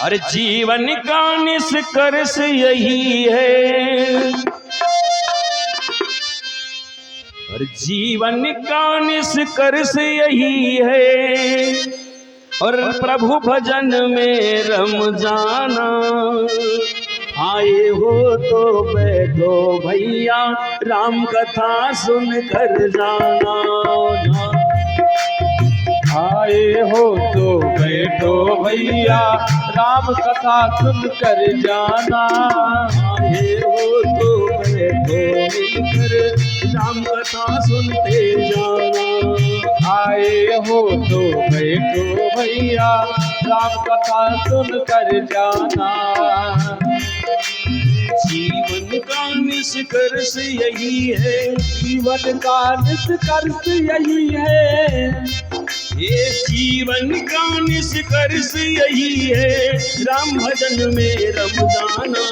और जीवन का निष्कर्ष यही है, और जीवन का निष्कर्ष यही है, और प्रभु भजन में रम जाना। आए हो तो बैठो भैया, राम कथा सुन कर जाना। आए हो तो बैठो भैया, राम कथा सुन कर जाना। आए हो तो बैठो मिलकर राम कथा सुनते जाना। आए हो तो बैठो भैया, राम कथा सुन कर जाना। जीवन का निष्कर्ष यही है, जीवन का निष्कर्ष यही है, ये जीवन का निष्कर्ष यही है, राम भजन में रम जाना।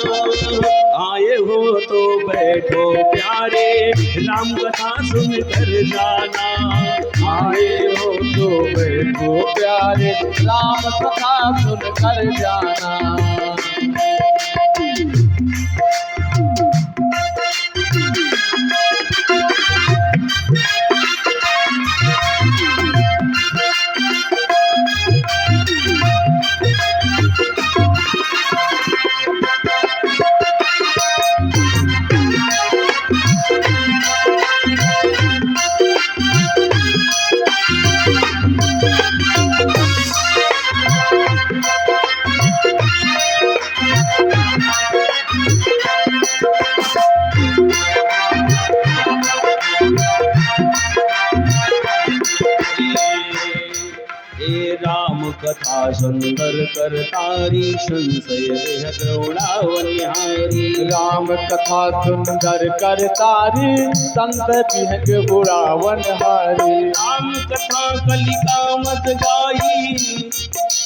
आए हो तो बैठो प्यारे, राम कथा सुन कर जाना। आए हो तो बैठो प्यारे, राम कथा सुन कर जाना। राम कथा सुंदर करतारी, संशय गौड़ावनिहारी। राम कथा सुंदर करतारी, संशय विहग गुणावनहारी। राम कथा कलिका मत गाई,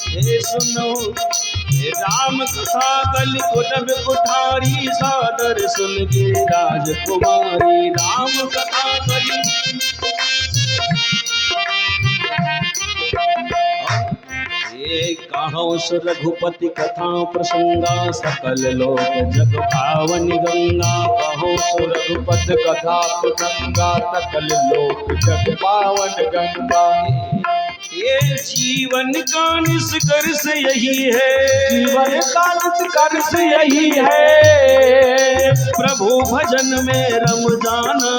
हे सुनो हे राम कथा कलि कुटब कुठारी, सादर सुन के राजकुमारी। राम कथा कलि कहो रघुपति कथा प्रसंगा, सकल लोक जग पावनी गंगा। कहो रघुपति कथा प्रसंगा, सकल लोक जग पावन गंगा। ये जीवन का निष्कर्ष यही है, जीवन का निष्कर्ष यही है, प्रभु भजन में रम जाना।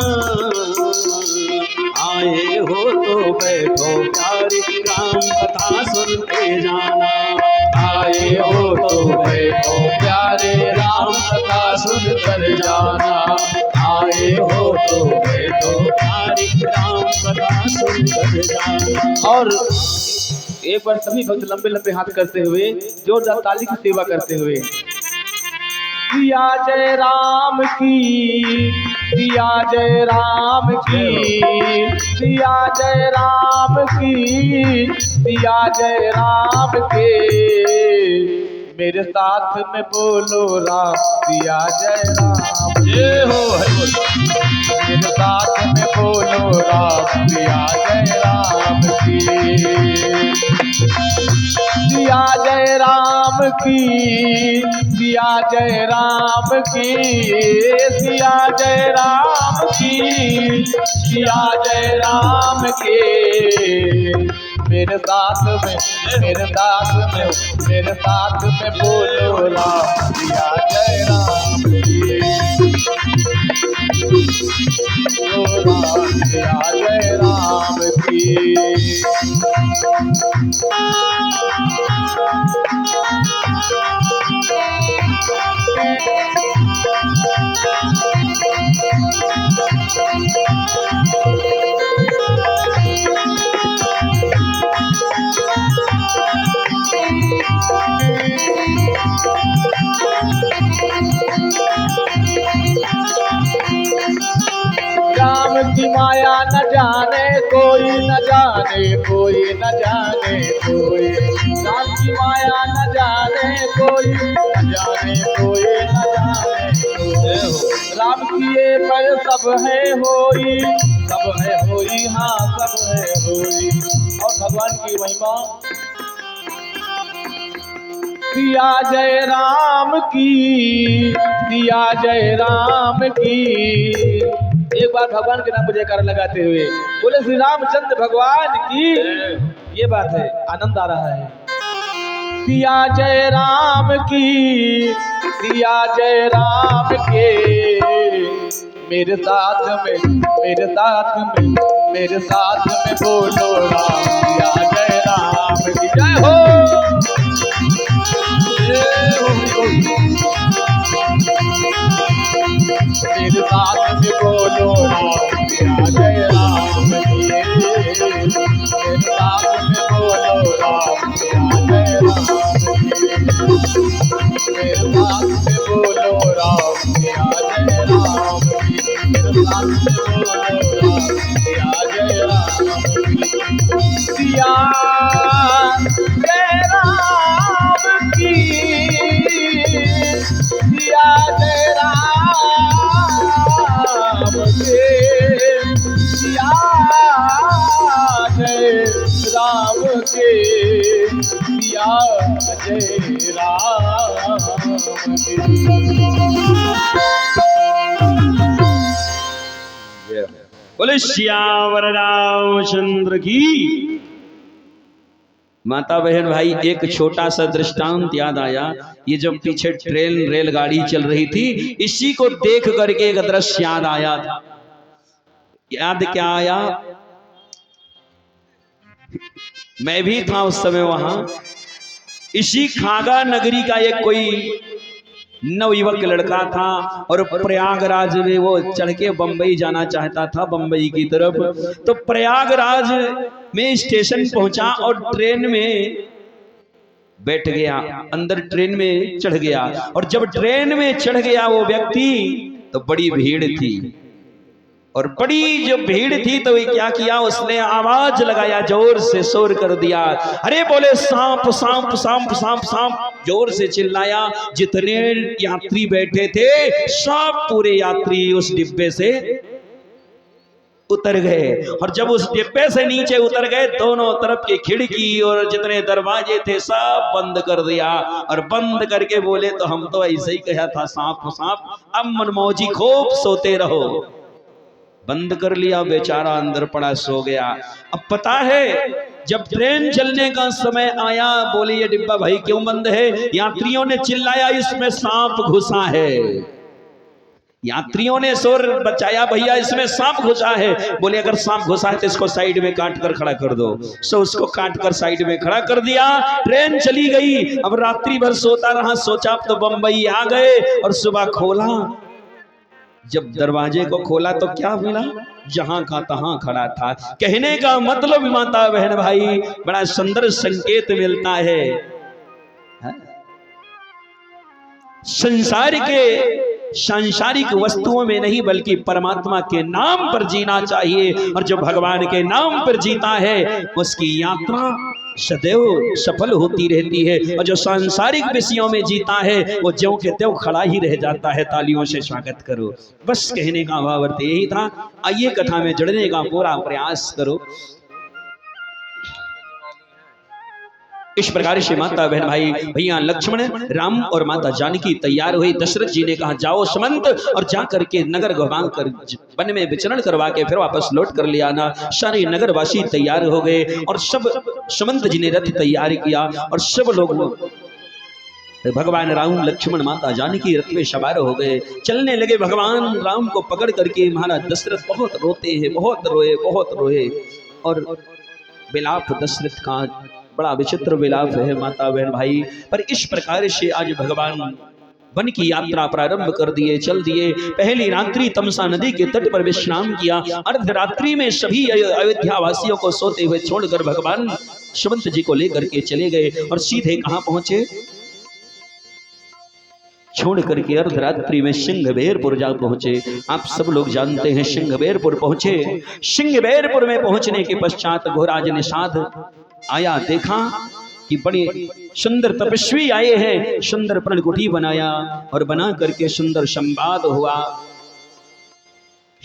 आए हो तो बैठो प्यारे, राम कथा सुनते जाना। आए हो तो बैठो प्यारे, राम कथा सुन कर जाना। आए हो तो बैठो प्यारे, राम कथा सुन कर जाना। और एक बार सभी भक्त लंबे लंबे हाथ करते हुए, जोरदार ताली की सेवा करते हुए, सिया जय राम की, सिया जय राम की, सिया जय राम की, सिया जय राम के। मेरे साथ में बोलो राम, सिया जय राम। जय हो हरि बोल। मेरे साथ में बोलो राम, सिया जय राम की। सिया जय राम की, सिया जय राम की, सिया जय राम की, सिया जय राम के। मेरे साथ में, मेरे साथ में, मेरे साथ में बोलो राम, सिया जय राम की। बोलो राम, सिया जय राम की। राम की माया न जाने कोई, न जाने कोई, न जाने कोई। राम की माया न जाने कोई, न जाने कोई, न जाने कोई। राम किए पर सब है होई, सब है होई, हाँ सब है होई। और भगवान की महिमा, सिया जय राम की, सिया जय राम की। एक बार भगवान के नाम पर जयकारा लगाते हुए बोले श्री रामचंद्र भगवान की। ये बात है, आनंद आ रहा है। सिया जय राम की, सिया जय राम के। मेरे साथ में, मेरे साथ में, मेरे साथ में बोलो राम, सिया जय राम की जय हो। मेरे साथ में बोलो राम, सिया जय राम की। मेरे साथ में बोलो राम, सिया जय राम की। मेरे साथ में बोलो राम, सिया जय राम की। मेरे साथ में बोलो राम, सिया जय राम की। सिया जय राम की, सिया जय राम के। सिया जय राम के, सिया जय राम के। बोले श्यावर रामचंद्र की। माता बहन भाई, एक छोटा सा दृष्टांत याद आया। ये जब पीछे ट्रेन रेलगाड़ी चल रही थी, इसी को देख करके एक दृश्य याद आया था। याद क्या आया? मैं भी था उस समय वहां। इसी खागा नगरी का एक कोई नवयुवक लड़का था और प्रयागराज में वो चढ़ के बंबई जाना चाहता था, बंबई की तरफ। तो प्रयागराज में स्टेशन पहुंचा और ट्रेन में बैठ गया, अंदर ट्रेन में चढ़ गया। और जब ट्रेन में चढ़ गया वो व्यक्ति, तो बड़ी भीड़ थी। और बड़ी जो भीड़ थी तो क्या किया उसने, आवाज लगाया, जोर से शोर कर दिया। अरे बोले सांप सांप सांप सांप सांप, जोर से चिल्लाया। जितने यात्री बैठे थे सब पूरे यात्री उस डिब्बे से उतर गए। और जब उस डिब्बे से नीचे उतर गए, दोनों तरफ की खिड़की और जितने दरवाजे थे सब बंद कर दिया। और बंद करके बोले तो हम तो ऐसे ही कहा था सांप सांप, अब मनमौजी खूब सोते रहो। बंद कर लिया, बेचारा अंदर पड़ा सो गया। अब पता है जब ट्रेन चलने का समय आया, बोले ये डिब्बा भाई क्यों बंद है? यात्रियों ने चिल्लाया इसमें सांप घुसा है। यात्रियों ने शोर बचाया, भैया इसमें सांप घुसा है। बोले अगर सांप घुसा है तो इसको साइड में काट कर खड़ा कर दो। सो उसको काट कर साइड में खड़ा कर दिया। ट्रेन चली गई। अब रात्रि भर सोता रहा, सोचा अब तो बंबई आ गए। और सुबह खोला, जब दरवाजे को खोला तो क्या मिला? जहां का तहां खड़ा था। कहने का मतलब माता बहन भाई, बड़ा सुंदर संकेत मिलता है। संसार के सांसारिक वस्तुओं में नहीं बल्कि परमात्मा के नाम पर जीना चाहिए। और जो भगवान के नाम पर जीता है उसकी यात्रा सदैव सफल होती रहती है। और जो सांसारिक विषयों में जीता है वो ज्यों के त्यों खड़ा ही रह जाता है। तालियों से स्वागत करो। बस कहने का भावार्थ यही था। आइए कथा में जुड़ने का पूरा प्रयास करो। इस प्रकार से माता बहन भाई, भैया लक्ष्मण, राम और माता जानकी तैयार हुई। दशरथ जी ने कहा जाओ सुमंत, और जा करके नगर घुमा कर वन में विचरण करवा के फिर वापस लौट कर ले आना। सारे नगरवासी तैयार हो गए और सब सुमंत जी ने रथ तैयार किया और सब लोग भगवान राम, लक्ष्मण, माता जानकी रथ में सवार हो गए। चलने लगे। भगवान राम को पकड़ करके महाराज दशरथ बहुत रोते हैं, बहुत रोए, बहुत रोए। और विलाप दशरथ का बड़ा विचित्र विलाप है माता बहन भाई। पर इस प्रकार से आज भगवान वन की यात्रा प्रारंभ कर दिए, चल दिए। पहली रात्रि तमसा नदी के तट पर विश्राम किया। अर्धरात्रि में सभी अयोध्या वासियों को सोते हुए छोड़कर भगवान सुमंत जी को लेकर के चले गए। और सीधे कहां पहुंचे? छोड़ करके अर्धरात्रि में सिंहबेरपुर जा पहुंचे। आप सब लोग जानते हैं सिंहबेरपुर पहुंचे। सिंहबेरपुर में पहुंचने के पश्चात घोराज निषाद आया। देखा कि बड़ी सुंदर तपस्वी आए हैं। सुंदर प्रणकुटी बनाया और बना करके सुंदर संवाद हुआ।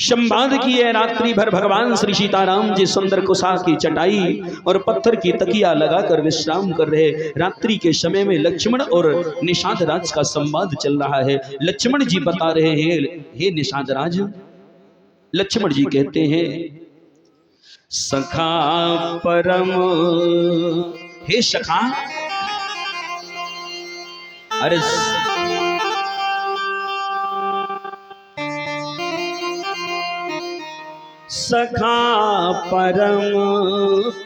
संवाद किए रात्रि भर भगवान श्री सीताराम जी सुंदर कुशा की चटाई और पत्थर की तकिया लगाकर विश्राम कर रहे। रात्रि के समय में लक्ष्मण और निषाद राज का संवाद चल रहा है। लक्ष्मण जी बता रहे हैं, हे निषाद राज, लक्ष्मण जी कहते हैं, सखा परम, हे सखा, अरे सखा परम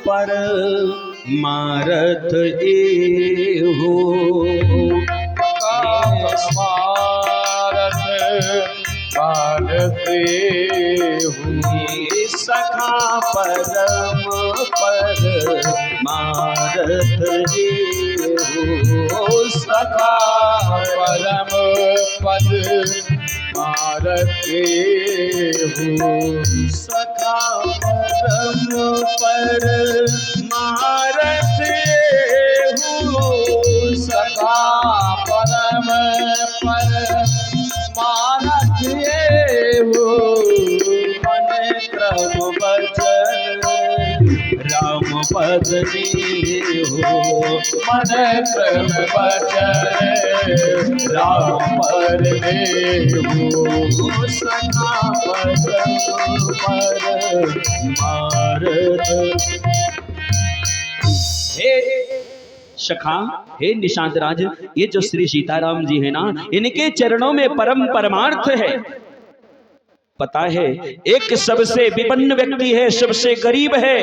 पर मारत एहो, मारत सखा परम पर मारत एहो, सखा परम पद मारते हो, सखा परम पर मारते हो, सखा परम पर मारते हो, मन क्रम वचन राम पद हो, मन क्रम वचन राम पद हो, सखा परम पर मारत। हे सखा, हे निषाद राज, ये जो श्री सीताराम जी है ना, इनके चरणों में परम परमार्थ है। पता है, एक सबसे विपन्न व्यक्ति है, सबसे गरीब है,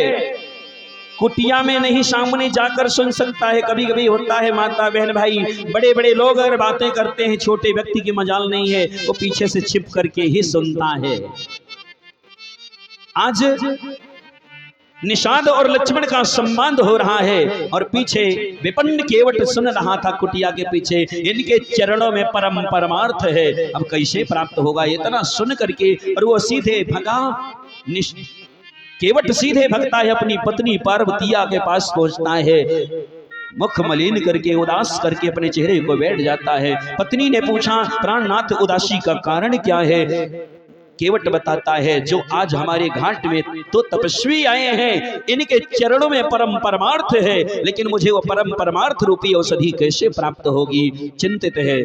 कुटिया में नहीं सामने जाकर सुन सकता है। कभी कभी होता है माता बहन भाई, बड़े बड़े लोग अगर बातें करते हैं, छोटे व्यक्ति की मजाल नहीं है, वो पीछे से छिप करके ही सुनता है। आज निषाद और लक्ष्मण का संवाद हो रहा है और पीछे विपन्न केवट सुन रहा था कुटिया के पीछे। इनके चरणों में परम परमार्थ है। अब कैसे प्राप्त होगा इतना सुन करके, और वो सीधे भगा। केवट सीधे भगता है, अपनी पत्नी पार्वतिया के पास पहुंचता है, मुख मलिन करके उदास करके अपने चेहरे को बैठ जाता है। पत्नी ने पूछा, प्राणनाथ उदासी का कारण क्या है? केवट बताता है, जो आज हमारे घाट में तो तपस्वी आए हैं, इनके चरणों में परम परमार्थ है, लेकिन मुझे वो परम परमार्थ रूपी औषधि कैसे प्राप्त होगी, चिंतित है।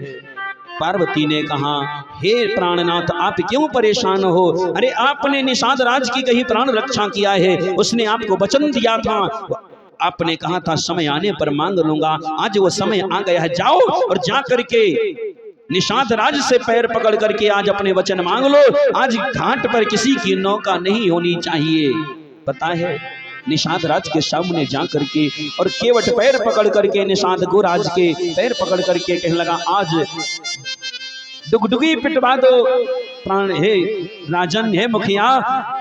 पार्वती ने कहा, हे प्राणनाथ, आप क्यों परेशान हो? अरे आपने निषाद राज की कहीं प्राण रक्षा किया है, उसने आपको वचन दिया था, आपने कहा था समय आने पर मांग लूंगा। आज वो समय आ गया है, जाओ और जा करके निषाद राज से पैर पकड़ करके आज अपने वचन मांग लो। आज घाट पर किसी की नौका नहीं होनी चाहिए। पता है, निषाद राज के सामने जा करके और केवट पैर पकड़ करके निषाद गोराज के पैर पकड़ करके कहने लगा, आज डुगडुगी पिटवा दो प्राण, हे राजन, हे मुखिया,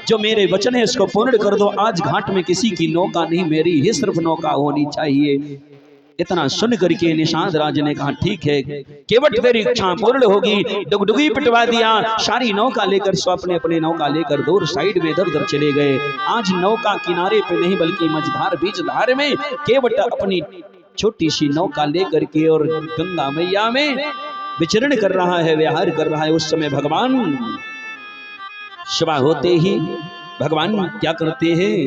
जो मेरे वचन है इसको पूर्ण कर दो। आज घाट में किसी की नौका नहीं, मेरी ही सिर्फ नौका होनी चाहिए। इतना सुन करके निषाद राज ने कहा, ठीक है केवट, तेरी इच्छा पूर्ण होगी। डुगडुगी पिटवा दिया, सारी नौका लेकर स्वप्ने अपने नौका लेकर दूर साइड में इधर उधर चले गए। आज नौका किनारे पे नहीं बल्कि मझधार बीच धार में केवट अपनी छोटी सी नौका लेकर के और गंगा मैया में विचरण कर रहा है, विहार कर रहा है। उस समय भगवान सुबह होते ही भगवान क्या करते हैं,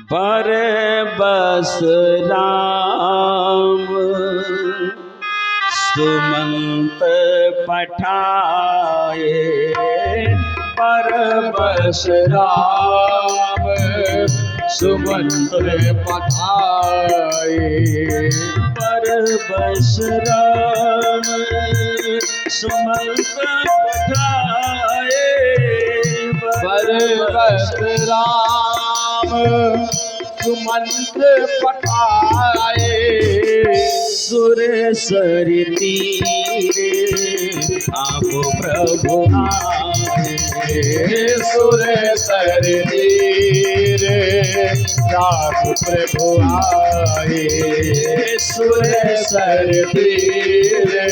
बर बस राम सुमंत पठाए, पर बस राम सुमंत पठाए, पर बस राम सुमंत पठाए, पर बस राम सुमंत्र पठाए, सुरेश्वर तीरे आप प्रभु आए, सुरेश्वर तीरे आप प्रभु आए, सुरेश्वर तीरे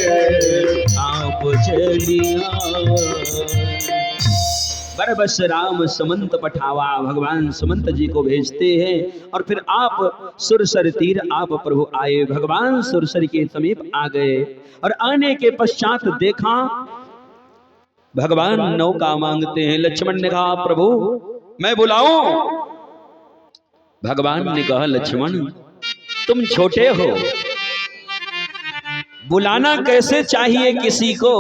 आप चलिया। बरबस राम सुमंत पठावा, भगवान सुमंत जी को भेजते हैं और फिर आप सुरसर तीर आप प्रभु आए। भगवान सुरसर के समीप आ गए और आने के पश्चात देखा भगवान नौका मांगते हैं। लक्ष्मण ने कहा प्रभु मैं बुलाऊं? भगवान ने कहा लक्ष्मण तुम छोटे हो, बुलाना कैसे चाहिए किसी को,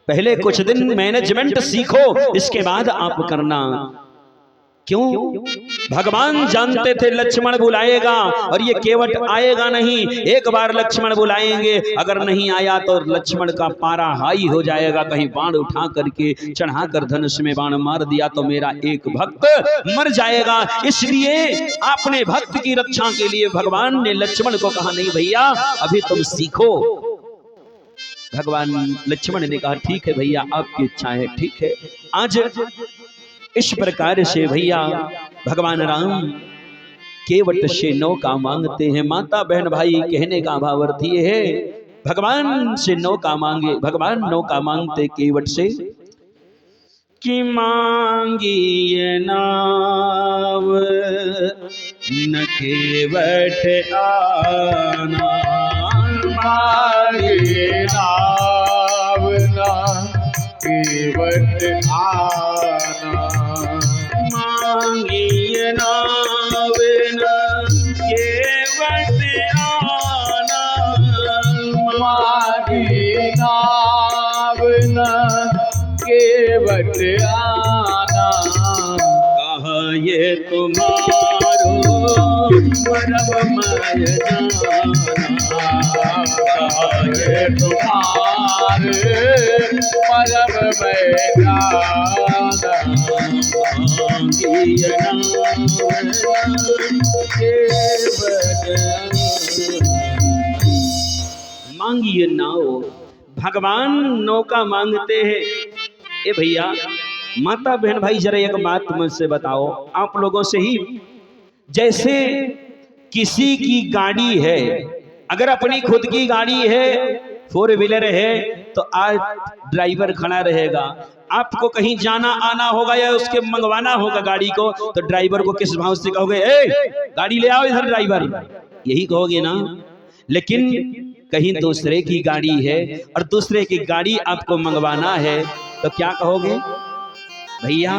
पहले कुछ दिन मैनेजमेंट सीखो, इसके बाद आप करना। क्यों? भगवान जानते थे लक्ष्मण बुलाएगा और ये केवट आएगा नहीं। एक बार लक्ष्मण बुलाएंगे, अगर नहीं आया तो लक्ष्मण का पारा हाई हो जाएगा। कहीं बाण उठा करके चढ़ाकर धनुष में बाण मार दिया तो मेरा एक भक्त मर जाएगा। इसलिए अपने भक्त की रक्षा के लिए भगवान ने लक्ष्मण को कहा नहीं भैया अभी तुम सीखो। भगवान लक्ष्मण ने कहा ठीक है भैया आपकी इच्छा है, ठीक है। आज इस प्रकार से भैया भगवान राम केवट से नौका मांगते हैं। माता बहन भाई कहने का भाव अर्थ ये है भगवान से नौका मांगे। भगवान नौका मांगते केवट से कि मांगी ये नाव न केवट आना, मांगी नाव न केवट आना, मांगी नाव न केवट आना, मांगी नाव न केवट आना। कहा ये तुम्हारो परममय जाना, कहा ये तुम्हारे परममय जाना। मांगिए नाव। भगवान नौका मांगते हैं। ए भैया माता बहन भाई जरा एक बात मुझसे बताओ, आप लोगों से ही, जैसे किसी की गाड़ी है, अगर अपनी खुद की गाड़ी है, 4 व्हीलर है, तो आज ड्राइवर खड़ा रहेगा। आपको कहीं जाना आना होगा या उसके मंगवाना होगा गाड़ी को, तो ड्राइवर को किस भाव से कहोगे? ए गाड़ी ले आओ इधर ड्राइवर, यही कहोगे ना। लेकिन कहीं दूसरे की गाड़ी है और दूसरे की गाड़ी आपको मंगवाना है तो क्या कहोगे? भैया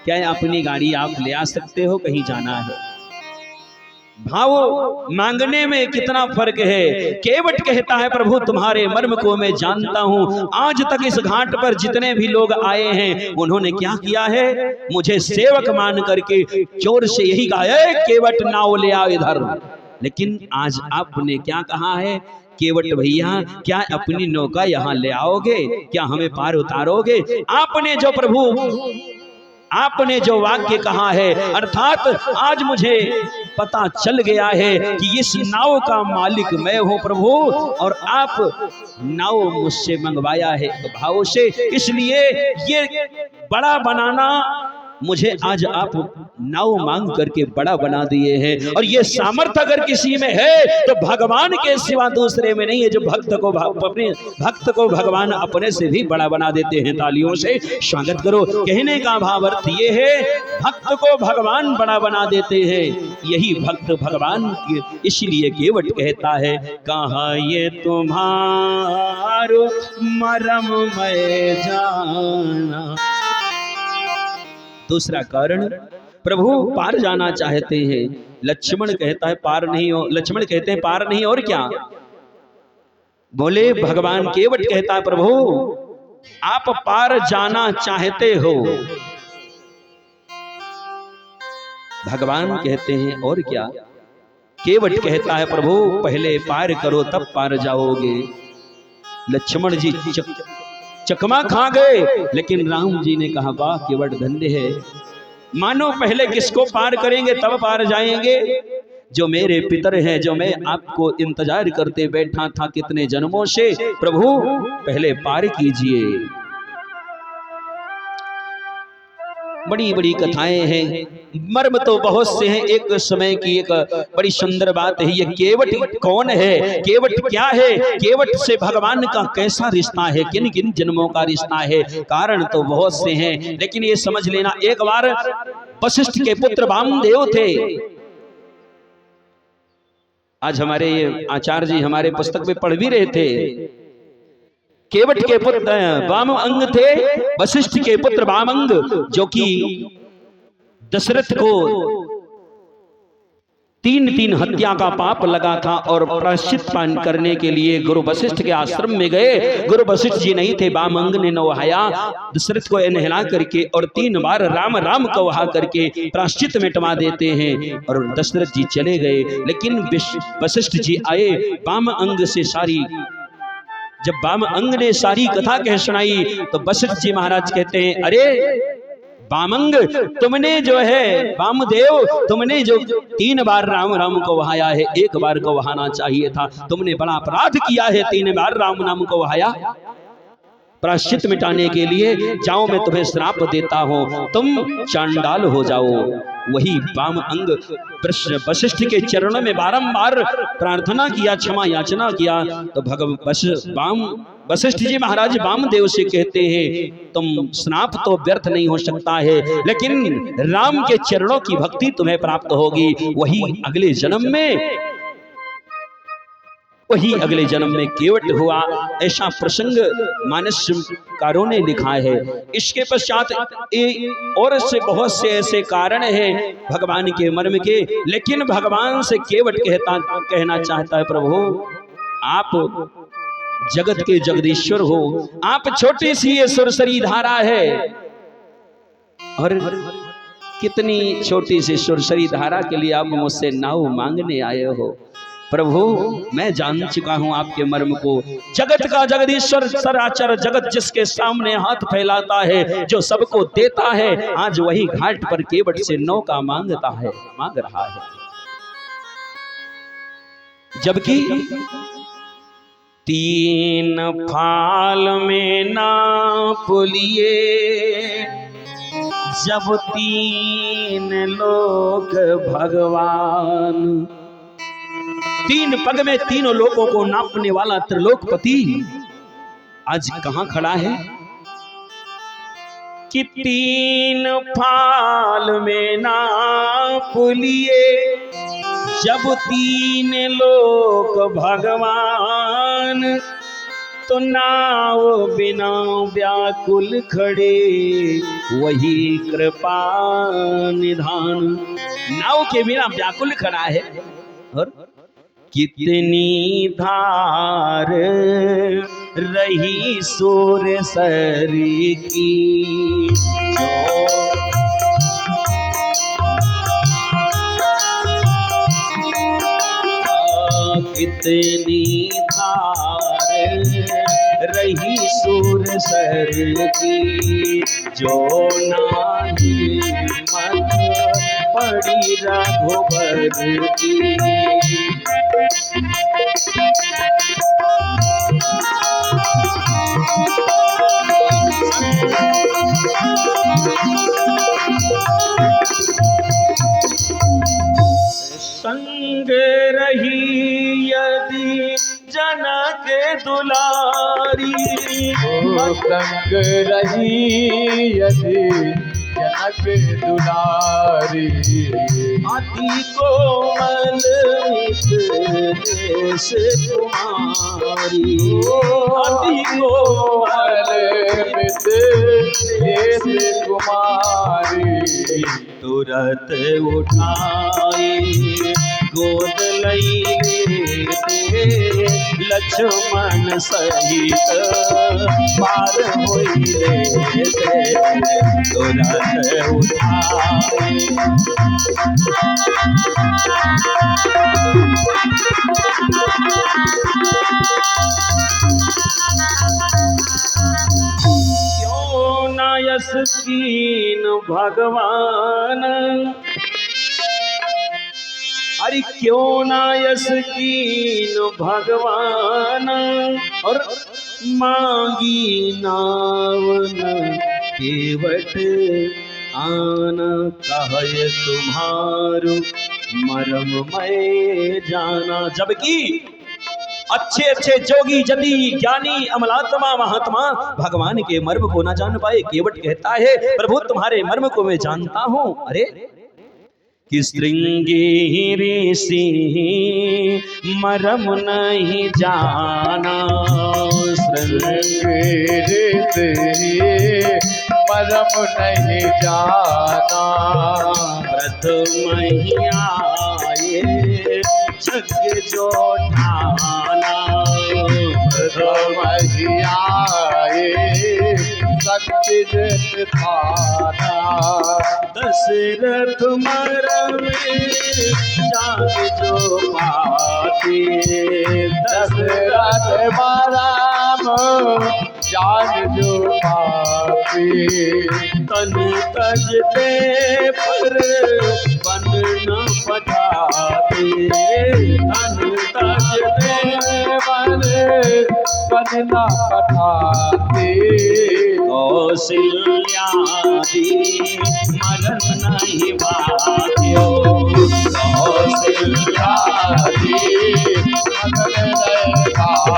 क्या अपनी गाड़ी आप ले आ सकते हो, कहीं जाना है। भाव मांगने में कितना फर्क है। केवट कहता है प्रभु तुम्हारे मर्म को मैं जानता हूं। आज तक इस घाट पर जितने भी लोग आए हैं उन्होंने क्या किया है, मुझे सेवक मान करके चोर से यही कहा है केवट नाव ले आओ इधर। लेकिन आज आपने क्या कहा है, केवट भैया क्या अपनी नौका यहाँ ले आओगे, क्या हमें पार उतारोगे? आपने जो प्रभु आपने जो वाक्य कहा है, अर्थात आज मुझे पता चल गया है कि इस नाव का मालिक मैं हूं प्रभु, और आप नाव मुझसे मंगवाया है भाव से, इसलिए ये बड़ा बनाना मुझे आज आप नाव मांग करके बड़ा बना दिए हैं। और ये सामर्थ्य अगर किसी में है तो भगवान के सिवा दूसरे में नहीं है, जो भक्त को अपने भक्त को भगवान अपने से भी बड़ा बना देते हैं। तालियों से स्वागत करो। कहने का भाव अर्थ ये है भक्त को भगवान बड़ा बना देते हैं, यही भक्त भगवान के। इसलिए केवट कहता है कहाँ ये तुम्हारो मरम मैं जाना। दूसरा कारण प्रभु पार जाना चाहते हैं। लक्ष्मण कहता है पार नहीं हो, लक्ष्मण कहते हैं पार नहीं और क्या बोले? भगवान केवट कहता है प्रभु आप पार जाना चाहते हो। भगवान कहते हैं और क्या? केवट कहता है प्रभु पहले पार करो तब पार जाओगे। लक्ष्मण जी चकमा खा गए, लेकिन राम जी ने कहा वाह केवट धन्य है, मानो पहले किसको पार करेंगे तब पार जाएंगे। जो मेरे पितर हैं, जो मैं आपको इंतजार करते बैठा था कितने जन्मों से, प्रभु पहले पार कीजिए। बड़ी बड़ी कथाएं हैं, मर्म तो बहुत से हैं। एक समय की एक बड़ी सुंदर बात है, ये केवट कौन है, केवट क्या है, केवट से भगवान का कैसा रिश्ता है, किन किन जन्मों का रिश्ता है। कारण तो बहुत से हैं, लेकिन ये समझ लेना, एक बार वशिष्ठ के पुत्र वामदेव थे। आज हमारे ये आचार्य जी हमारे पुस्तक में पढ़ भी रहे थे केवट के पुत्र वामअंग थे, वशिष्ठ के पुत्र वामअंग, जो कि दशरथ को 3 हत्या का पाप लगा था और प्रायश्चित पान करने के लिए गुरु वशिष्ठ के आश्रम में गए। गुरु वशिष्ठ जी नहीं थे, वामअंग ने नवहाया दशरथ को नहला करके और 3 बार राम राम कहा करके प्रायश्चित मिटवा देते हैं और दशरथ जी चले गए। लेकिन वशिष्ठ जी आए, वामअंग से सारी, जब वामअंग ने सारी कथा कह सुनाई तो वशिष्ठ जी महाराज कहते हैं, अरे वामअंग, तुमने जो है वामदेव, तुमने जो 3 बार राम राम को वहाया है, 1 बार को वहाना चाहिए था। तुमने बड़ा अपराध किया है, 3 बार राम नाम को वहाया। प्रायश्चित मिटाने के लिए जाओ, मैं तुम्हें श्राप देता हूं, तुम चांडाल हो जाओ। वही वामअंग वशिष्ठ के चरणों में बारंबार प्रार्थना किया, क्षमा याचना किया। तो वशिष्ठ जी महाराज वामदेव से कहते हैं, तुम श्राप तो व्यर्थ नहीं हो सकता है, लेकिन राम के चरणों की भक्ति तुम्हें प्राप्त होगी। वही अगले जन्म में केवट हुआ। ऐसा प्रसंग मानसकारों ने लिखा है। इसके पश्चात और से बहुत से ऐसे कारण हैं भगवान के मर्म के, लेकिन भगवान से केवट कहना चाहता है, प्रभु आप जगत के जगदीश्वर हो, आप छोटी सी ये सुरसरी धारा है, और कितनी छोटी सी सुरसरी धारा के लिए आप मुझसे नाव मांगने आए हो। प्रभु मैं जान चुका हूं आपके मर्म को। जगत का जगदीश्वर सराचर जगत जिसके सामने हाथ फैलाता है, जो सबको देता है, आज वही घाट पर केवट से नौका मांग रहा है। जबकि 3 फाल में नाप लिए, जब 3 लोक भगवान, 3 पग में 3 लोकों को नापने वाला त्रिलोकपति आज कहां खड़ा है कि 3 फाल में नाप लिए, जब 3 लोक भगवान, तो नाव बिना व्याकुल खड़े, वही कृपा निधान। नाव के बिना व्याकुल खड़ा है। और कितनी धार रही सूरसर की, कितनी धार रही सूरसर की, जो नाही मत पड़ी रघुबर की। संग रही यदि जनक दुलारी, संग रही यदि जनक दुलारी, अति कोमल देश कुमारी, अति कोमल देश कुमारी, तुरत उठाए गोद लई लक्ष्मण सहित पार होई रे, तुरत उठाए। क्यों न यस कीन भगवान, अरे क्यों ना यस कीन भगवान, और मांगी नावन केवट आन, कहे तुम्हारो मरम मैं जाना। जबकि अच्छे अच्छे जोगी जति ज्ञानी अमलात्मा महात्मा भगवान के मर्म को ना जान पाए। केवट कहता है, प्रभु तुम्हारे मर्म को मैं जानता हूं। अरे कि श्रृंगी ऋषि मरम नहीं जाना, श्रृंगी ऋषि मरम नहीं जाना, प्रथम ही आए जग जो ठाना, प्रथम ही आए सत्य जन थाना, दशरथ मरम जान जो पाते, दशरथ मरम जान जो पाते, तन तजते पर बन न पठाते, तन तजते बनना पठाते, कौशल्यादि मरम नहीं बाध्यो, कौशल्यादि मरम नहीं पाओ,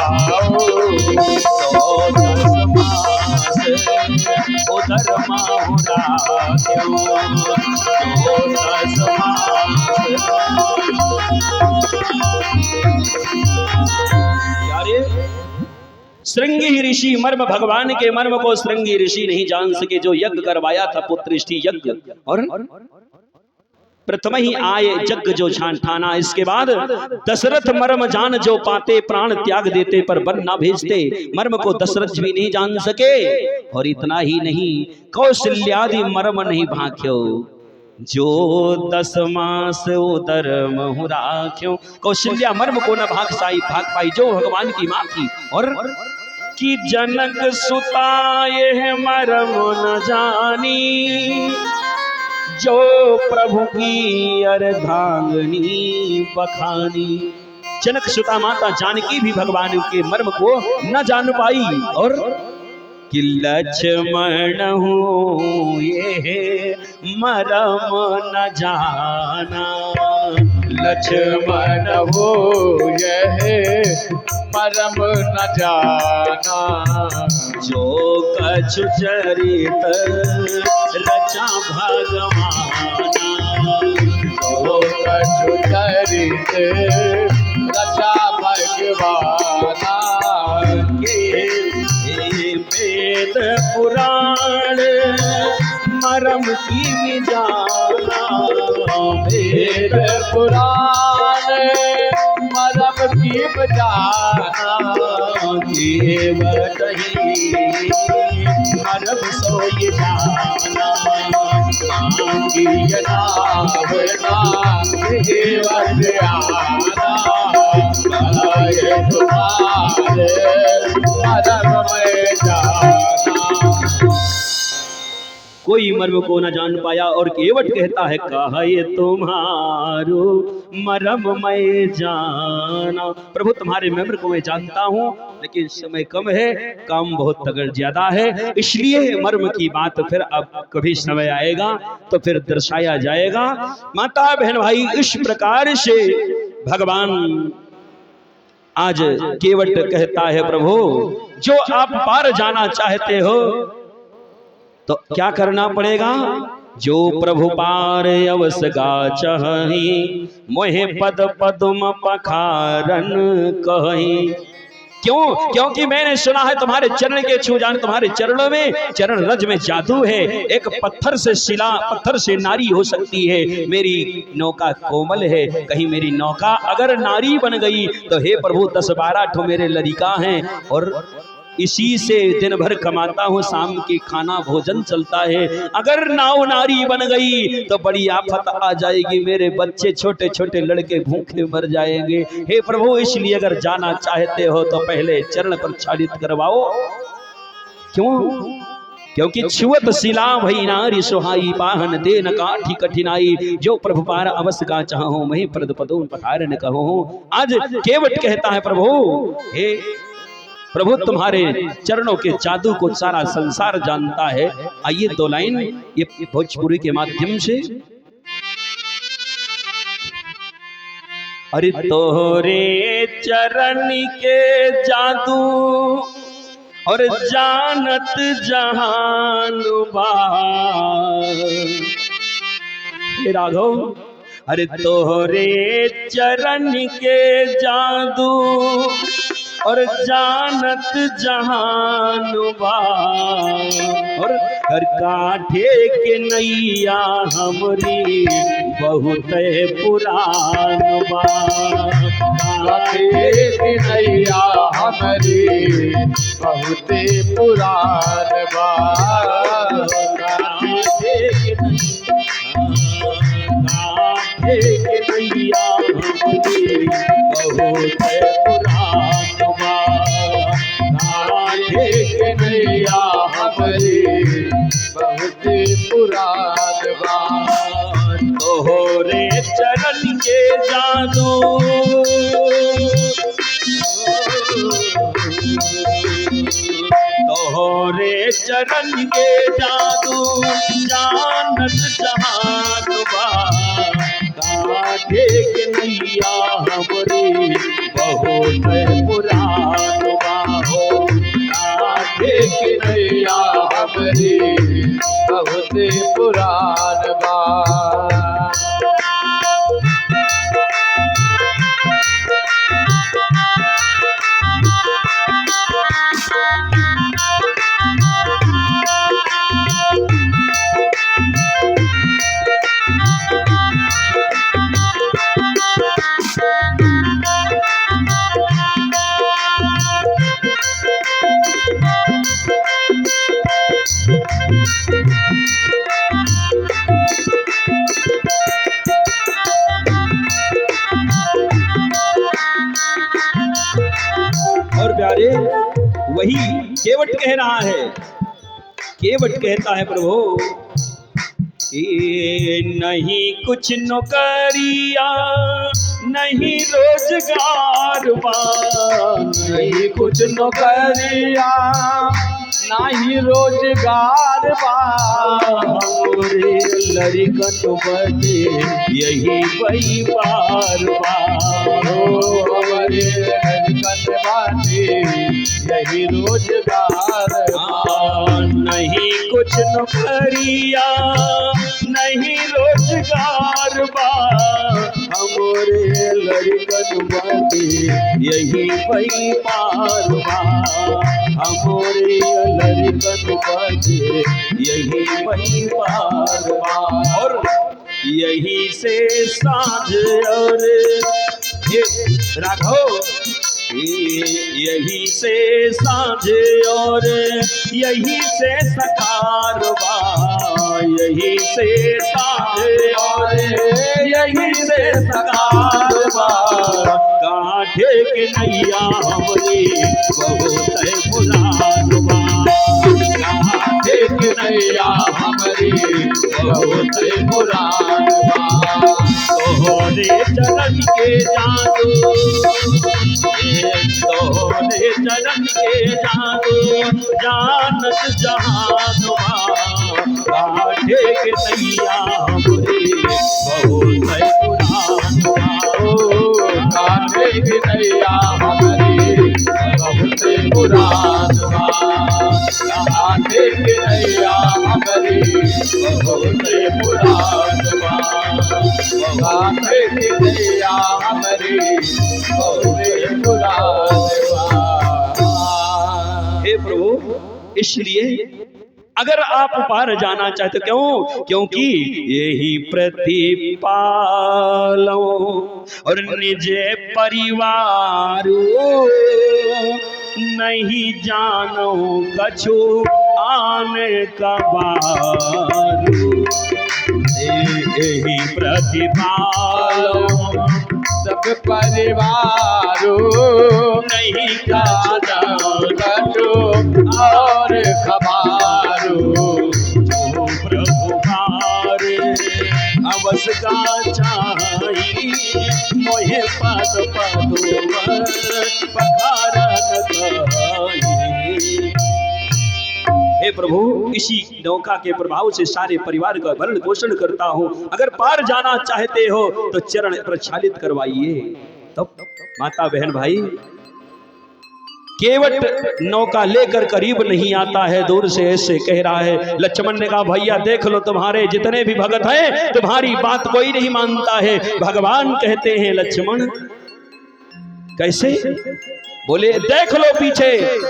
उधर माहुरा श्रृंगी ऋषि मर्म, भगवान के मर्म को श्रृंगी ऋषि नहीं जान सके, जो यज्ञ करवाया था पुत्रष्टि यज्ञ, और प्रथम ही आए जग जो छान ठाना। इसके बाद दशरथ मर्म जान जो पाते, प्राण त्याग देते पर वन ना भेजते, मर्म को दशरथ भी नहीं जान सके। और इतना ही नहीं, कौशल्यादि मर्म नहीं भाख्यो, जो 10 मास उदर महु राख्यो। कौशल्या मर्म को न भाग पाई, जो भगवान की मां थी। और कि जनक सुता ये मर्म न जानी, जो प्रभु की अर्धांगनी बखानी। जनक सुता माता जानकी भी भगवान के मर्म को न जान पाई। और कि लक्ष्मण हूँ ये मरम न जाना, लक्ष्मण हो यह मरम न जाना, जो कछु चरित रचा भगवाना, जो कछु चरित रचा भगवाना। वेद पुराण मरम की भी जाना, वेद पुराण मरम की भी जाना, केवटही मरम सोई जाना, मांगी नावना केवट आना, गाय तुम्हारे मरम में जाना। कोई मर्म को न जान पाया। और केवट कहता है, कहे तुम्हारो मरम मैं जाना। प्रभु तुम्हारे मर्म को मैं जानता हूँ, लेकिन समय कम है, काम बहुत तगड़ ज्यादा है, इसलिए मर्म की बात फिर अब कभी समय आएगा तो फिर दर्शाया जाएगा। माता बहन भाई, इस प्रकार से भगवान आज केवट कहता है, प्रभु जो आप पार जाना चाहते हो तो क्या करना पड़ेगा? जो प्रभु पार अवस गाचहि, मोहे पद पद्म पखारन कहि। क्यों? क्योंकि मैंने सुना है तुम्हारे चरण के छू जान, तुम्हारे चरणों में, चरण रज में जादू है। एक पत्थर से शिला, पत्थर से नारी हो सकती है। मेरी नौका कोमल है, कहीं मेरी नौका अगर नारी बन गई तो हे प्रभु 10-12 ठो मेरे लड़िका हैं, और इसी से दिन भर कमाता हूँ, शाम की खाना भोजन चलता है। अगर नाव नारी बन गई तो बड़ी आफत आ जाएगी, मेरे बच्चे छोटे छोटे लड़के भूखे मर जाएंगे। हे प्रभु, इसलिए अगर जाना चाहते हो तो पहले चरण प्रक्षालित करवाओ। क्यों? क्योंकि छुअत शिला भई नारी सुहाई, पाहन दे न काठी कठिनाई। जो प्रभु पार अवश्य का चाहो, मही प्रद पदों पठार न कहो। आज केवट कहता है, प्रभु हे प्रभु तुम्हारे चरणों के जादू को सारा संसार जानता है। आइए 2 लाइन ये भोजपुरी के माध्यम से। अरे तोरे चरण के जादू और जानत जहान बा। हे राघव, अरे तोहरे चरण के जादू और जानत जहान बा और हर काठे के नैया हमरी बहुत पुरान बा। काठे के नैया हमरी बहुत पुरान बा। काठे के नैया हमरी बहुत पुरान बा। काठे के नैया हमरी बहुत पुरान बा। तोहरे चरण के जादू तोहरे चरण के जादू जानत जहान बा। काठे के नैया हमरी बहुत पुरान बा हो। काठे के नैया हमरी बहुत पुरान बा। और प्यारे वही केवट कह रहा है, केवट कहता है प्रभु ये नहीं कुछ नौकरिया नहीं रोजगार बा। नहीं कुछ नौकरिया नहीं रोजगार बा। हमरे लड़कन बदे यही परिवार बा। हमारे लड़कन बाटे यही रोजगार बा। नहीं कुछ नौकरिया नहीं रोजगार बा। हमरे लड़कन बदे यही परिवार बा। हमरे लड़कन बदे यही परिवार बा। और यही से साँझ और ये राघव यही से साँझ और यही से सकार बा। यही से साँझ और यही से सकार बा। काठे के नैया हमरी बहुत पुरान बा। काठे के नैया हमरी बहुत पुरान बा। तोहरे चरण के जादू तोहरे चरण के जादू जानत जहान बा। काठे के नैया हमरी बहुत पुरान बा। काठे के नैया हमरी बहुत पुरान बा। काठे के नैया हमरी बहुत पुरान बा। काठे के नैया हमरी बहुत पुरान बा। हे प्रभु इसलिए अगर आप पार जाना चाहते क्यों? क्योंकि यही प्रतिपालो और निज परिवार नहीं जानो कछु आने का बारू। यही प्रतिपालो सब परिवारों नहीं जानो कछु और खबारो। जो प्रभु भार अवस का चाही मोहे पद पदोवर पखारन कहीं। हे प्रभु इसी नौका के प्रभाव से सारे परिवार का भरण पोषण करता हूँ। अगर पार जाना चाहते हो तो चरण प्रक्षालित करवाइए। तब माता बहन भाई केवट नौका लेकर करीब नहीं आता है, दूर से ऐसे कह रहा है। लक्ष्मण ने कहा भैया देख लो, तुम्हारे जितने भी भगत हैं तुम्हारी बात कोई नहीं मानता है। भगवान कहते हैं लक्ष्मण कैसे? बोले देख लो पीछे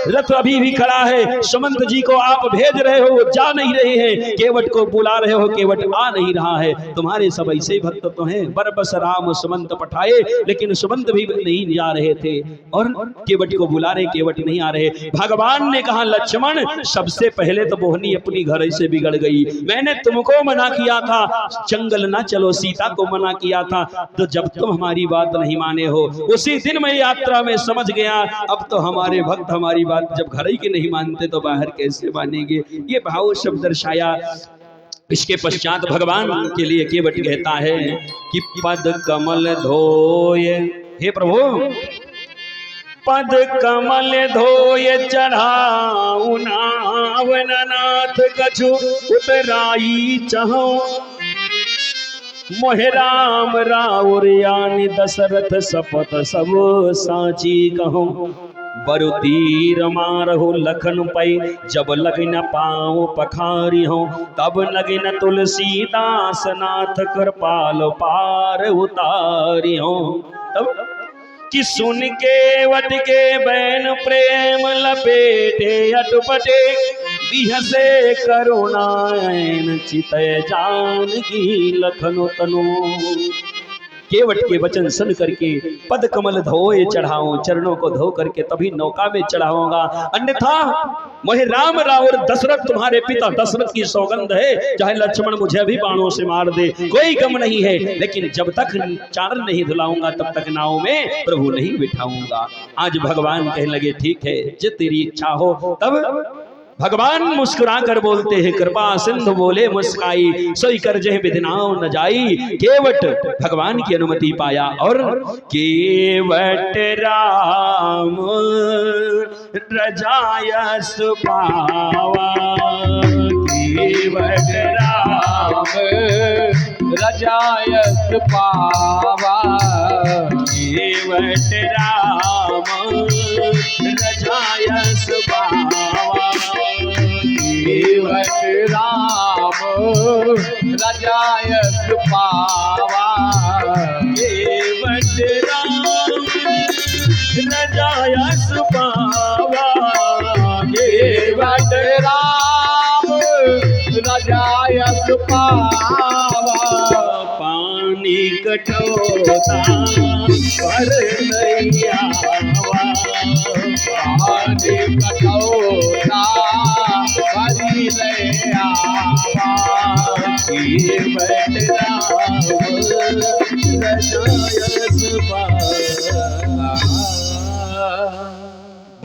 रथ अभी भी खड़ा है, सुमंत जी को आप भेज रहे हो, वो जा नहीं रहे हैं, केवट को बुला रहे हो, केवट आ नहीं रहा है। तुम्हारे सब ऐसे भक्त तो हैं, बरबस राम सुमंत पठाए, लेकिन सुमंत भी नहीं जा रहे थे और केवट को बुला रहे, केवट नहीं आ रहे। भगवान ने कहा लक्ष्मण सबसे पहले तो मोहनी अपनी घर से बिगड़ गई। मैंने तुमको मना किया था जंगल ना चलो, सीता को मना किया था, तो जब तुम हमारी बात नहीं माने हो उसी दिन मैं यात्रा में समझ गया अब तो हमारे भक्त हमारी बात जब घर ही के नहीं मानते तो बाहर कैसे मानेंगे। ये भाव शब्द दर्शाया। इसके पश्चात भगवान के लिए केवट कहता है कि पद कमल धोय, हे प्रभु पद कमल धोय चढ़ाऊ नावन नाथ कछु उतराई चहो, मोहे राम राउर यानी दशरथ सपत सब साची कहो, बरु तीर मारहु लखन पै जब लगिन पाँव पखारी हो, तब लगिन तुलसीदास नाथ कृपाल पार उतारी हो। तब कि सुन के वट के बैन प्रेम लपेटे अटपटे, बिहसे करुणायन चितय जानकी लखन तनु। केवट के वचन सुन करके पद कमल धोए चढ़ाऊं, चरणों को धो करके तभी नौका में चढ़ाऊंगा, अन्यथा मोहे राम राउर दशरथ तुम्हारे पिता दशरथ की सौगंध है, चाहे लक्ष्मण मुझे भी बाणों से मार दे कोई गम नहीं है, लेकिन जब तक चारण नहीं धुलाऊंगा तब तक नाव में प्रभु नहीं बिठाऊंगा। आज भगवान कहने लगे ठीक है जो तेरी इच्छा हो। तब भगवान मुस्कुरा कर बोलते हैं कृपा सिंधु बोले मुस्काई, सोई कर जह विधिनाव न जाई। केवट भगवान की अनुमति पाया और केवट राम रजायस पावा, केवट राम रजायस पावा, केवट राम रजायस पावा, केवट राम रजायस पावा, केवट राम रजायस पावा, केवट राम रजायस पावा, पानी कटोता पर नैया, पानी कटोता भरी नैया, केवट राम रजायस पावा।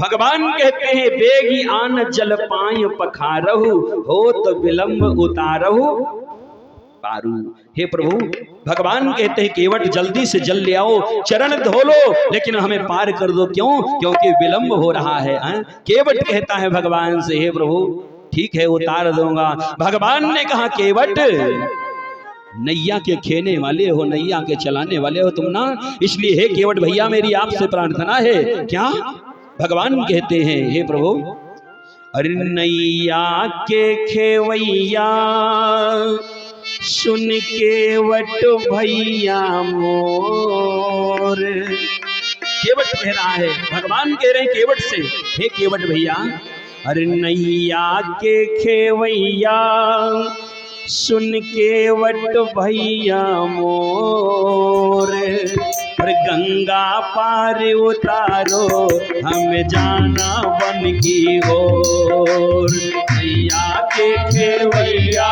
भगवान कहते हैं बेगी आन जल पाय पखारहु, होत विलंब उतारहु पारू। हे प्रभु भगवान कहते हैं केवट जल्दी से जल ले आओ, चरण धो लो, लेकिन हमें पार कर दो। क्यों? क्योंकि विलंब हो रहा है। केवट कहता है भगवान से हे प्रभु ठीक है उतार दूंगा। भगवान ने कहा केवट नैया के खेने वाले हो, नैया के चलाने वाले हो तुम ना, इसलिए हे केवट भैया मेरी आपसे प्रार्थना है। क्या? भगवान कहते हैं हे प्रभु अरे नैया के खेवैया सुन केवट भैया मोर। केवट कह रहा है, भगवान कह रहे हैं केवट से हे केवट भैया अरे नैया के खेवैया सुन केवट भैया मोर, पर गंगा पार उतारो हमें जाना बन की ओर। नैया के खेवैया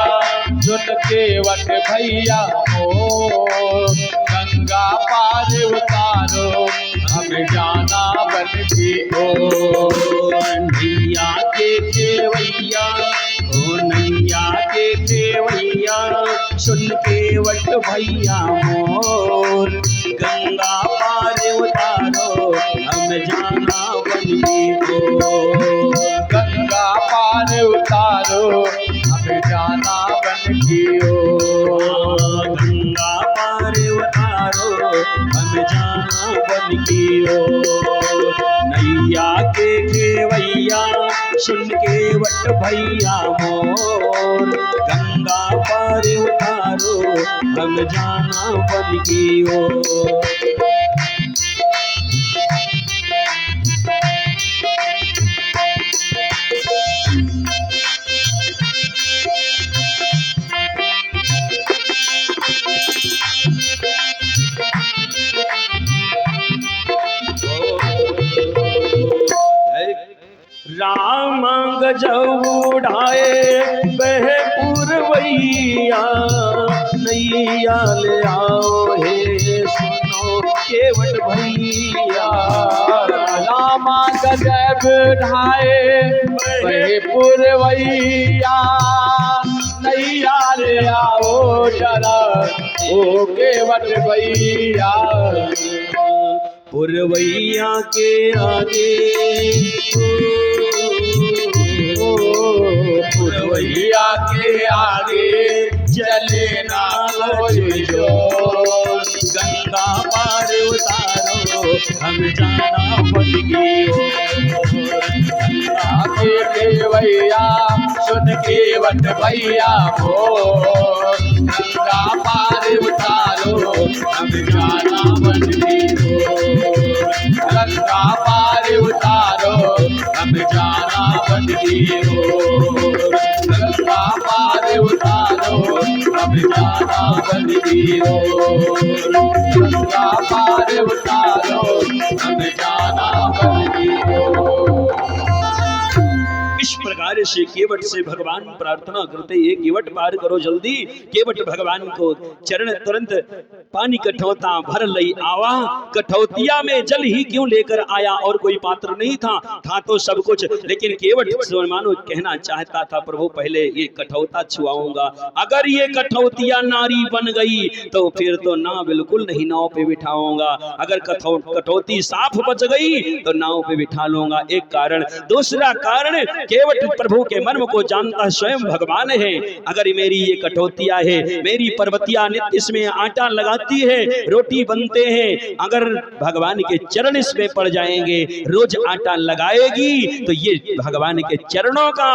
सुन केवट भैया ओ, गंगा पार उतारो हमें जाना बन की ओर। नैया के खेवैया ओ नैया के खेवैया सुन केवट भैया मोर, गंगा पार उतारो हमें जाना बन की ओर। गंगा पार उतारो हमें जाना बन की ओर। गंगा पार उतारो हमें जाना बन की ओर। नैया के केवैया सुन केवट भैया मोर, गंगा पार उतारो हम जाना बन की ओर। राम गजब उड़ाए बह पुरवैया, नैया ले आओ हे सुनो केवट भैया। राम गजब उड़ाए बह पुरवैया, नैया ले आओ जरा ओ केवट भैया। पुरवैया के आगे पुरवैया के आगे चले ना कोई जोर, गंगा पार उतारो हम जाना बन की ओर। गंगा के केवैया सुन केवट भैया मोर, गंगा पार उतारो हम जाना बन की ओर। गंगा पार उतारो हम जाना बन की ओर। गंगा पार उतारो हम जाना बन की ओर। गंगा पार उतारो हम जाना बन की ओर। इस प्रकार से केवट से भगवान प्रार्थना करते, ये केवट पार करो जल्दी। केवट भगवान को चरण तुरंत पानी कठौता भर लई आवा, कठौतिया में जल ही क्यों लेकर आया, और कोई पात्र नहीं था तो सब कुछ, लेकिन केवट मानो कहना चाहता था प्रभु पहले ये कठौता छुआऊंगा, अगर ये कठौतिया नारी बन गई तो फिर तो ना बिल्कुल नहीं नाव पे बिठाऊंगा, अगर कठौती साफ बच गई तो नाव पे बिठा लूंगा। एक कारण, दूसरा कारण केवट प्रभु के मर्म को जानता स्वयं भगवान है। अगर मेरी ये कठौतिया है, मेरी पर्वतिया नित्य इसमें आटा लगाती है, रोटी बनते हैं, अगर भगवान के चरण इसमें पड़ जाएंगे, रोज आटा लगाएगी तो ये भगवान के चरणों का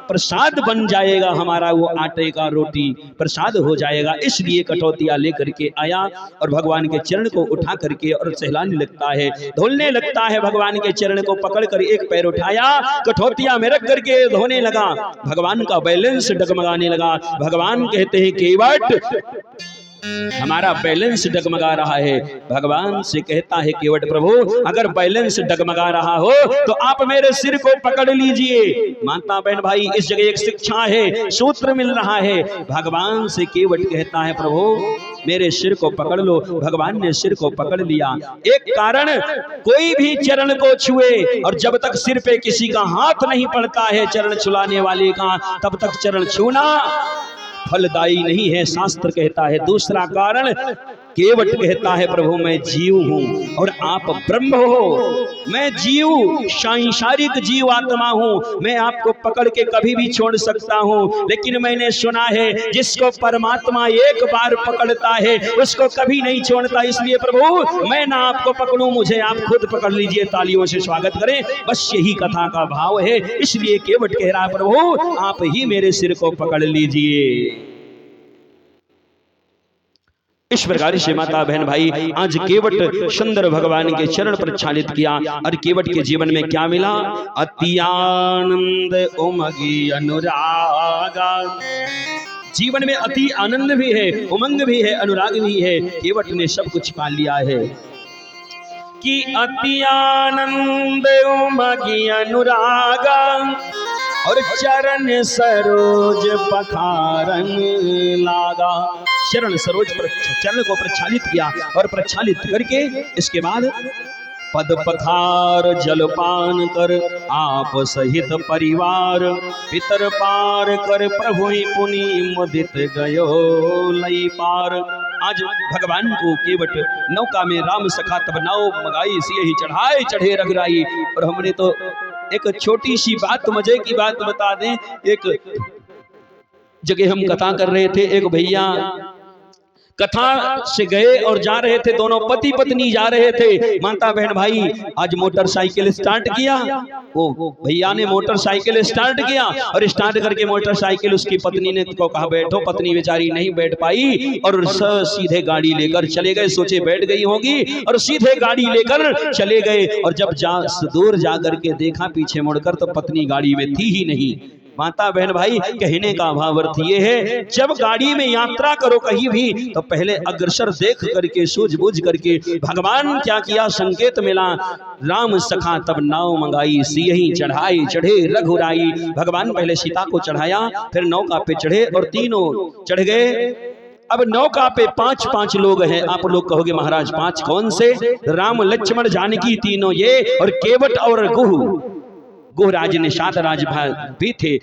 प्रसाद बन जाएगा, हमारा वो आटे का रोटी प्रसाद हो जाएगा। इसलिए कठौतिया लेकर के आया और भगवान के चरण को उठा करके और सहलाने लगता है, धुलने लगता है। भगवान के चरण को पकड़ कर एक पैर उठाया, कठौतिया में रख करके धोने लगा, भगवान का बैलेंस डगमगाने लगा। भगवान कहते हैं केवट हमारा बैलेंस डगमगा रहा है। भगवान से कहता है केवट प्रभु अगर बैलेंस डगमगा रहा हो तो आप मेरे सिर को पकड़ लीजिए। माता बहन भाई इस जगह एक शिक्षा है, सूत्र मिल रहा है। भगवान से केवट कहता है प्रभु मेरे सिर को पकड़ लो। भगवान ने सिर को पकड़ लिया। एक कारण, कोई भी चरण को छुए और जब तक सिर पे किसी का हाथ नहीं पड़ता है चरण छुलाने वाले का, तब तक चरण छूना फलदायी नहीं है, शास्त्र कहता है। दूसरा कारण, केवट कहता है प्रभु मैं जीव हूं और आप ब्रह्म हो, मैं जीव सांसारिक जीव आत्मा हूं, मैं आपको पकड़ के कभी भी छोड़ सकता हूं, लेकिन मैंने सुना है जिसको परमात्मा एक बार पकड़ता है उसको कभी नहीं छोड़ता। इसलिए प्रभु मैं ना आपको पकड़ूं, मुझे आप खुद पकड़ लीजिए। तालियों से स्वागत करें। बस यही कथा का भाव है। इसलिए केवट कह रहा है प्रभु आप ही मेरे सिर को पकड़ लीजिए। इस प्रकार से माता बहन भाई आज केवट सुंदर भगवान के चरण प्रक्षालित किया और केवट के जीवन में क्या मिला? अति आनंद उमगी अनुरागा। जीवन में अति आनंद भी है, उमंग भी है, अनुराग भी है। केवट ने सब कुछ पा लिया है कि अति आनंद उमगी अनुरागा और चरण सरोज पखारन लागा। चरण सरोज पर चरण को प्रक्षालित किया और प्रक्षालित करके इसके बाद पद पखार जलपान कर आप सहित परिवार पितर पार कर प्रभु पुनि मुदित गयो लई पार। आज भगवान को केवट नौका में राम सखा तब नाव मंगाई सिए ही चढ़ाए चढ़े रघुराई। और हमने तो एक छोटी सी बात, मजे की बात बता दें। एक जगह हम कथा कर रहे थे, एक भैया कथा से गए और जा रहे थे, दोनों पति पत्नी जा रहे थे। माता बहन भाई आज मोटरसाइकिल स्टार्ट किया, वो भैया ने मोटरसाइकिल स्टार्ट किया और स्टार्ट करके मोटरसाइकिल उसकी पत्नी ने को कहा बैठो, पत्नी बेचारी नहीं बैठ पाई और सीधे गाड़ी लेकर चले गए। सोचे बैठ गई होगी और सीधे गाड़ी लेकर चले गए और जब दूर जा करके देखा पीछे मुड़कर तो पत्नी गाड़ी में थी ही नहीं। माता बहन भाई कहने का भाव अर्थ ये है, जब गाड़ी में यात्रा करो कहीं भी तो पहले अग्रसर देख करके सूझबूझ करके। भगवान क्या किया, संकेत मिला, राम सखा तब नाव मंगाई, सियही चढ़ाई चढ़े रघुराई। भगवान पहले सीता को चढ़ाया, फिर नौका पे चढ़े और तीनों चढ़ गए। अब नौका पे 5-5 लोग हैं। आप लोग कहोगे महाराज 5 कौन से? राम लक्ष्मण जानकी तीनों ये, और केवट और गुहराज निषाद राज भी थे।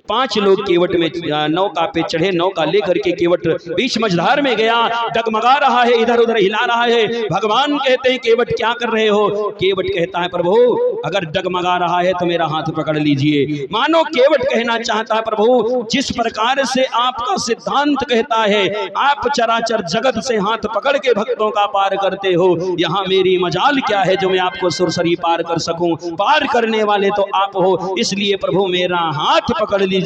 5 लोग केवट में नौका पे चढ़े। नौका लेकर के केवट बीच मझधार में गया, डगमगा रहा है, इधर उधर हिला रहा है। भगवान कहते हैं केवट क्या कर रहे हो? केवट कहता है प्रभु अगर डगमगा रहा है तो मेरा हाथ पकड़ लीजिए। मानो केवट कहना चाहता है प्रभु जिस प्रकार से आपका सिद्धांत कहता है आप चराचर जगत से हाथ पकड़ के भक्तों का पार करते हो, यहाँ मेरी मजाल क्या है जो मैं आपको सुरसरी पार कर सकूं? पार करने वाले तो आप हो, इसलिए प्रभु मेरा हाथ पकड़ लीजिए।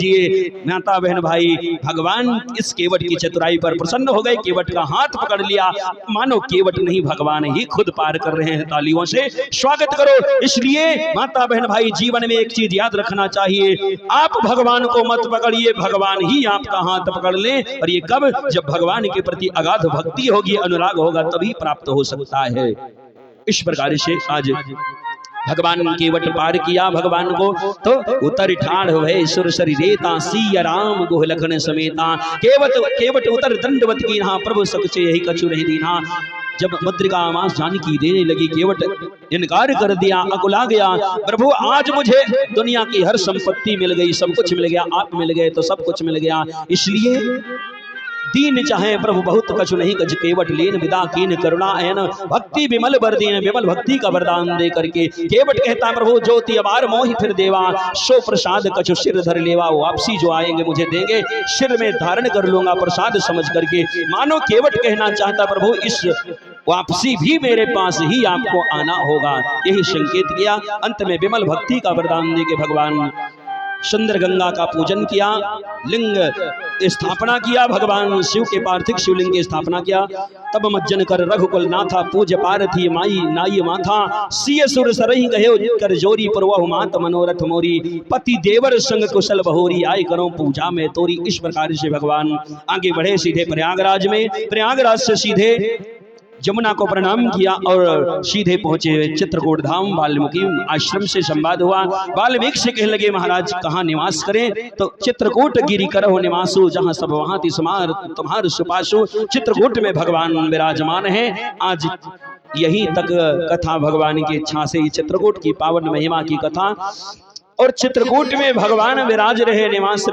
माता बहन भाई भगवान इस केवट की चतुराई पर प्रसन्न हो गए, केवट का हाथ पकड़ लिया। मानो केवट नहीं भगवान ही खुद पार कर रहे हैं। तालियों से स्वागत करो। इसलिए माता बहन भाई जीवन में एक चीज याद रखना चाहिए, आप भगवान को मत पकड़िए, भगवान ही आपका हाथ पकड़ ले। और ये कब? जब भगवान के प्रति अगाध भक्ति होगी, अनुराग होगा, तभी प्राप्त हो सकता है। इस प्रकार से आज भगवान केवट पार किया भगवान को तो उतर ठाड़ हुए सुरसरी रेता, सिया राम गुह लखन समेता। केवट उतर दंडवत की ना, प्रभु सबसे यही कछु नहीं दीना। जब मुद्रिका आवाज जानकी देने लगी, केवट इनकार कर दिया, अकुला गया। प्रभु आज मुझे दुनिया की हर संपत्ति मिल गई, सब कुछ मिल गया, आप मिल गए तो सब कुछ मिल गया। इसलिए दीन चाहे प्रभु बहुत कछु नहीं कछ, केवट लेन विदा कीन करुणा एन भक्ति विमल बरदीन। विमल भक्ति का वरदान दे करके केवट कहता है प्रभु ज्योति अबार मोहि फिर देवा, सो प्रसाद कछु सिर धर लेवा। वापसी जो आएंगे मुझे देंगे, सिर में धारण कर लूंगा प्रसाद समझ करके। मानो केवट कहना चाहता प्रभु इस वापसी भी मेरे पास ही आपको आना होगा, यही संकेत किया। अंत में विमल भक्ति का वरदान दे के भगवान सुंदर गंगा का पूजन किया, लिंग स्थापना किया, भगवान शिव के पार्थिव शिवलिंग की स्थापना किया। तब मज्जन कर रघुकुल नाथा, पूज पारथी माई नाई माथा। सिय सुर सरही गहे कर जोरी, पुरवहु मात मनोरथ मोरी। पति देवर संग कुशल बहोरी, आय करो पूजा में तोरी। इस प्रकार से भगवान आगे बढ़े सीधे प्रयागराज में। प्रयागराज से सीधे जमुना को प्रणाम किया और सीधे पहुंचे चित्रकूट धाम। वाल्मीकि आश्रम से संवाद हुआ। वाल्मीकि से कहने लगे महाराज कहाँ निवास करें? तो चित्रकूट गिरी करहो निवासु, जहाँ सब वहाँ तिसमार तुम्हार सुपासु। चित्रकूट में भगवान विराजमान है। आज यहीं तक कथा भगवान की इच्छा से चित्रकूट की पावन महिमा की कथा। और चित्रकूट में भगवान विराज रहे, निवास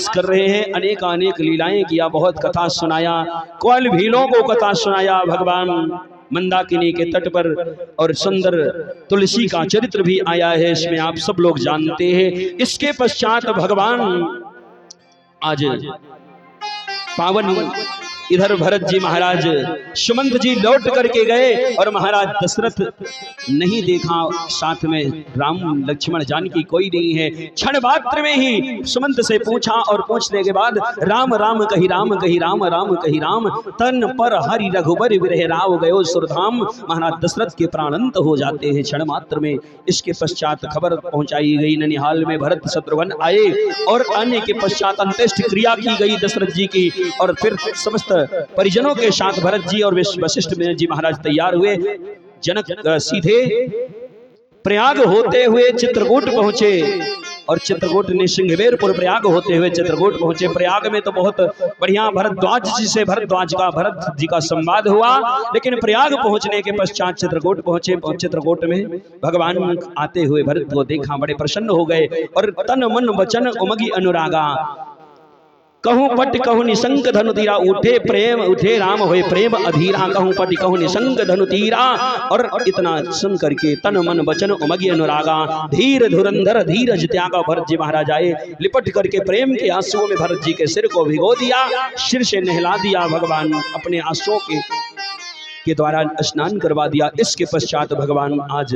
कर रहे हैं। अनेक लीलाएं किया, बहुत कथा सुनाया, कोयल भीलों को कथा सुनाया भगवान मंदाकिनी के तट पर। और सुंदर तुलसी का चरित्र भी आया है, इसमें आप सब लोग जानते हैं। इसके पश्चात भगवान आज पावन इधर भरत जी महाराज सुमंत जी लौट करके गए और महाराज दशरथ नहीं देखा, साथ में राम लक्ष्मण जानकी कोई नहीं है। क्षण मात्र में ही सुमंत से पूछा और पूछने के बाद राम राम कही राम कही राम राम कही राम, तन पर हरि रघुबर विरह राव गयो सुरधाम। महाराज दशरथ के प्राण अंत हो जाते हैं क्षण मात्र में। इसके पश्चात खबर पहुंचाई गई ननिहाल में, भरत शत्रुघ्न आए और आने के पश्चात अंत्येष्टि क्रिया की गई दशरथ जी की। और फिर समस्त परिजनों के साथ भरत जी और वशिष्ठ जी महाराज तैयार हुए। जनक सीधे प्रयाग होते हुए चित्रकूट पहुंचे और चित्रकूट निसिंहवेरपुर प्रयाग होते हुए चित्रकूट पहुंचे। प्रयाग में तो बहुत बढ़िया भरद्वाज जी से भरत जी का संवाद हुआ, लेकिन प्रयाग पहुंचने के पश्चात चित्रकूट पहुंचे। चित्रकूट में भगवान आते हुए भरत को देखा, बड़े प्रसन्न हो गए और तन मन वचन उमगी अनुरागा। कहूँ पट कहूँ निशंक धनु तीरा, उठे प्रेम उठे राम होए प्रेम अधीरा, कहूँ पट कहूँ निशंक धनु तीरा। और इतना सुन करके तन मन वचन उमगी अनुरागा, धीर धुरंधर धीरज त्यागा, भरत जी महाराज आए, लिपट करके प्रेम के आंसुओं में भरत जी के सिर को भिगो दिया, सिर से नहला दिया, भगवान अपने आंसुओं के द्वारा स्नान करवा दिया। इसके पश्चात भगवान आज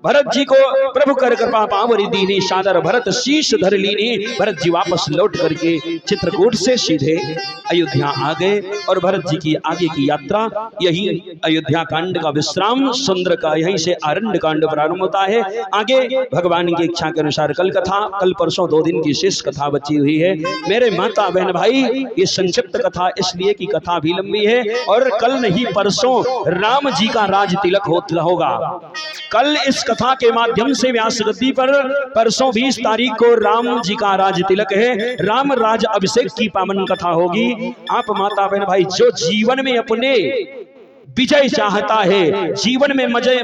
भरत जी को प्रभु कर कृपा पावरी दीनी, सादर भरत शीश धर लीनी। भरत जी वापस लौट करके चित्रकूट से सीधे अयोध्या आ गए और भरत जी की आगे की यात्रा यही अयोध्या कांड का विश्राम सुंदर का यहीं से आरण्य कांड प्रारंभ होता है। आगे भगवान की इच्छा के अनुसार कल कथा, कल परसों 2 दिन की शेष कथा बची हुई है। मेरे माता बहन भाई, ये संक्षिप्त कथा इसलिए कि कथा भी लंबी है और कल नहीं परसों राम जी का राज तिलक होगा। कल इस कथा के माध्यम से व्यास गद्दी पर परसों 20 तारीख को राम जी का राज तिलक है, राम राज अभिषेक की पावन कथा होगी। आप माता बहन भाई जो जीवन में अपने विजय चाहता है, जीवन में मजे